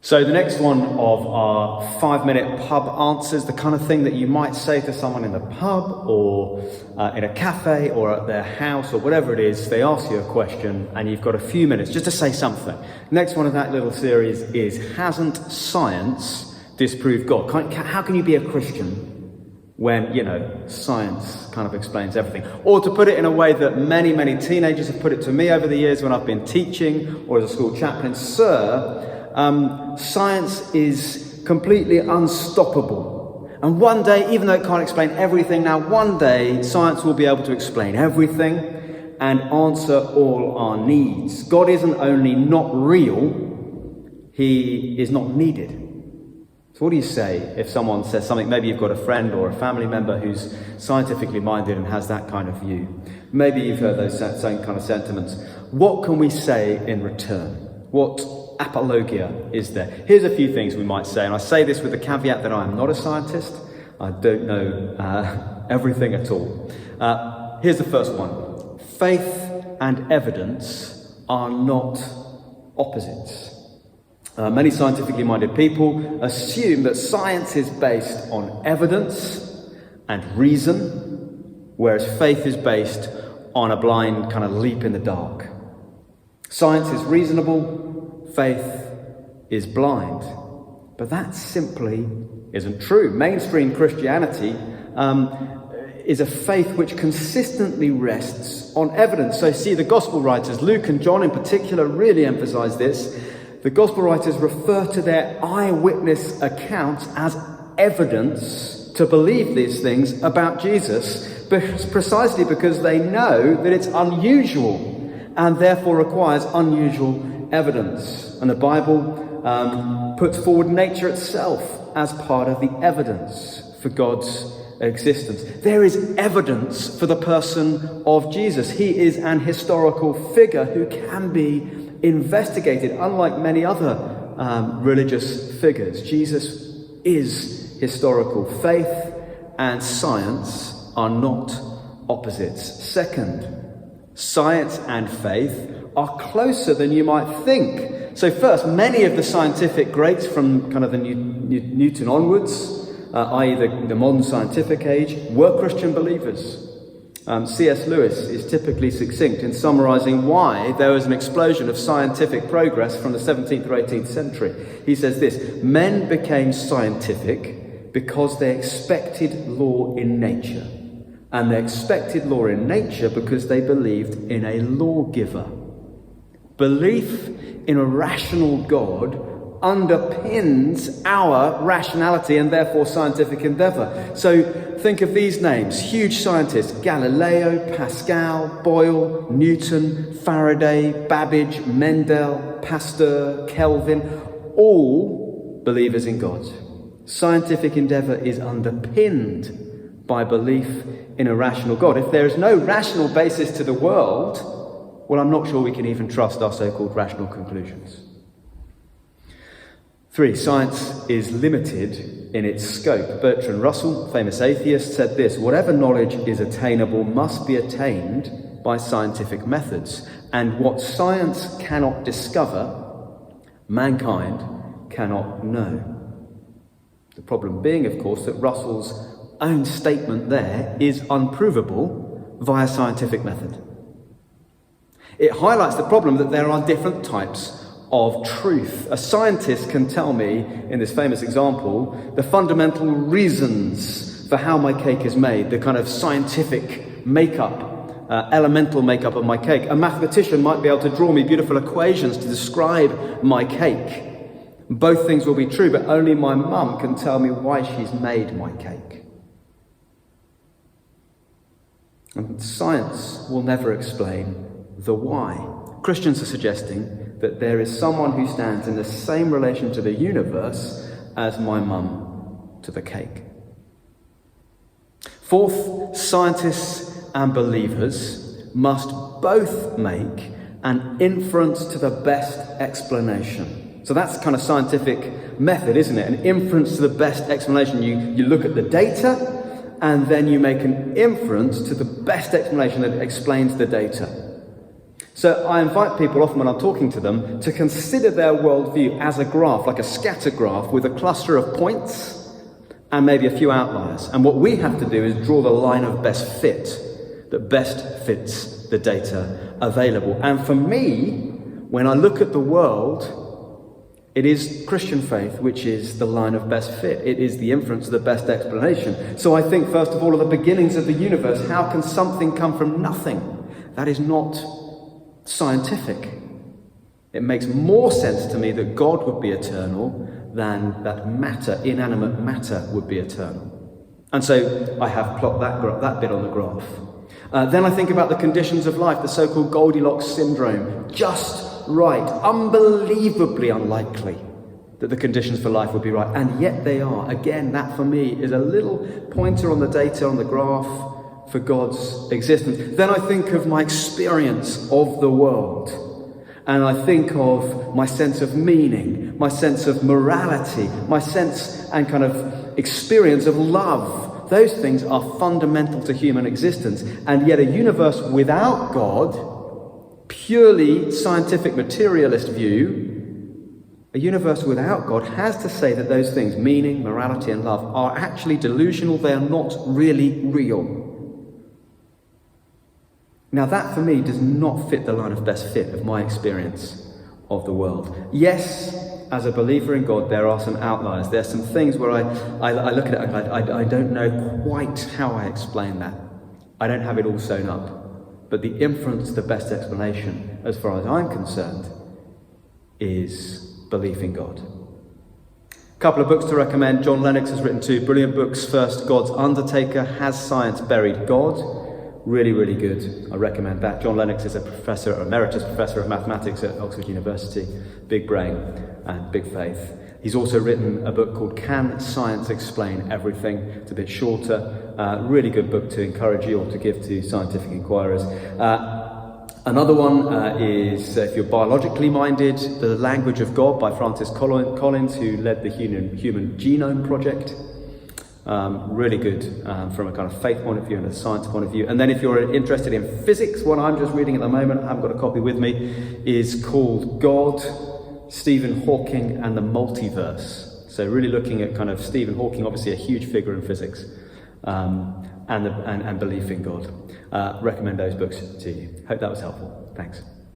So the next one of our 5-minute pub answers, the kind of thing that you might say to someone in the pub or in a cafe or at their house or whatever it is. They ask you a question and you've got a few minutes just to say something. Next one of that little series is, hasn't science disproved God? How can you be a Christian when, science kind of explains everything? Or to put it in a way that many, many teenagers have put it to me over the years when I've been teaching or as a school chaplain, sir, science is completely unstoppable. And one day, even though it can't explain everything, now one day science will be able to explain everything and answer all our needs. God isn't only not real, he is not needed. So what do you say if someone says something? Maybe you've got a friend or a family member who's scientifically minded and has that kind of view. Maybe you've heard those same kind of sentiments. What can we say in return? What apologia is there? Here's a few things we might say, and I say this with the caveat that I am not a scientist. I don't know everything at all. Here's the first one. Faith and evidence are not opposites. Many scientifically minded people assume that science is based on evidence and reason, whereas faith is based on a blind kind of leap in the dark. Science is reasonable, faith is blind. But that simply isn't true. Mainstream Christianity is a faith which consistently rests on evidence. So see, the gospel writers, Luke and John in particular, really emphasize this. The gospel writers refer to their eyewitness accounts as evidence to believe these things about Jesus, precisely because they know that it's unusual and therefore requires unusual evidence. And the Bible puts forward nature itself as part of the evidence for God's existence. There is evidence for the person of Jesus. He is an historical figure who can be investigated, unlike many other religious figures. Jesus is historical. Faith and science are not opposites. Second, science and faith are closer than you might think. So first, many of the scientific greats from kind of the Newton onwards, i.e. the modern scientific age, were Christian believers. C.S. Lewis is typically succinct in summarising why there was an explosion of scientific progress from the 17th or 18th century. He says this: men became scientific because they expected law in nature. And they expected law in nature because they believed in a lawgiver. Belief in a rational God underpins our rationality and therefore scientific endeavour. So think of these names: huge scientists: Galileo, Pascal, Boyle, Newton, Faraday, Babbage, Mendel, Pasteur, Kelvin, all believers in God. Scientific endeavour is underpinned by belief in a rational God. If there is no rational basis to the world, well, I'm not sure we can even trust our so-called rational conclusions. 3, science is limited in its scope. Bertrand Russell, famous atheist, said this: whatever knowledge is attainable must be attained by scientific methods. And what science cannot discover, mankind cannot know. The problem being, of course, that Russell's own statement there is unprovable via scientific method. It highlights the problem that there are different types of truth. A scientist can tell me, in this famous example, the fundamental reasons for how my cake is made, the kind of scientific makeup, elemental makeup of my cake. A mathematician might be able to draw me beautiful equations to describe my cake. Both things will be true, but only my mum can tell me why she's made my cake. And science will never explain the why. Christians are suggesting that there is someone who stands in the same relation to the universe as my mum to the cake. 4th, scientists and believers must both make an inference to the best explanation. So that's kind of scientific method, isn't it? An inference to the best explanation. You look at the data and then you make an inference to the best explanation that explains the data. So I invite people often when I'm talking to them to consider their worldview as a graph, like a scatter graph with a cluster of points and maybe a few outliers. And what we have to do is draw the line of best fit that best fits the data available. And for me, when I look at the world, it is Christian faith which is the line of best fit. It is the inference of the best explanation. So I think, first of all, of the beginnings of the universe. How can something come from nothing? That is not scientific. It makes more sense to me that God would be eternal than that matter, inanimate matter, would be eternal. And so I have plotted that bit on the graph. Then I think about the conditions of life, the so-called Goldilocks syndrome. Just right, unbelievably unlikely that the conditions for life would be right, and yet they are. Again, that for me is a little pointer on the data on the graph for God's existence. Then I think of my experience of the world, and I think of my sense of meaning, my sense of morality, my sense and kind of experience of love. Those things are fundamental to human existence, and yet a universe without God, purely scientific materialist view, a universe without God has to say that those things, meaning, morality and love, are actually delusional. They are not really real. Now that for me does not fit the line of best fit of my experience of the world. Yes, as a believer in God, there are some outliers. There are some things where I look at it and I don't know quite how I explain that. I don't have it all sewn up. But the inference, the best explanation, as far as I'm concerned, is belief in God. A couple of books to recommend. John Lennox has written 2 brilliant books. First, God's Undertaker, Has Science Buried God? Really, really good. I recommend that. John Lennox is a professor, emeritus professor of mathematics at Oxford University. Big brain and big faith. He's also written a book called Can Science Explain Everything? It's a bit shorter. Really good book to encourage you or to give to scientific inquirers. Another one is, if you're biologically minded, The Language of God by Francis Collins, who led the Human Genome Project. Really good from a kind of faith point of view and a science point of view. And then if you're interested in physics, what I'm just reading at the moment, I haven't got a copy with me, is called God, Stephen Hawking and the Multiverse. So really looking at kind of Stephen Hawking, obviously a huge figure in physics, and belief in God. Recommend those books to you. Hope that was helpful. Thanks.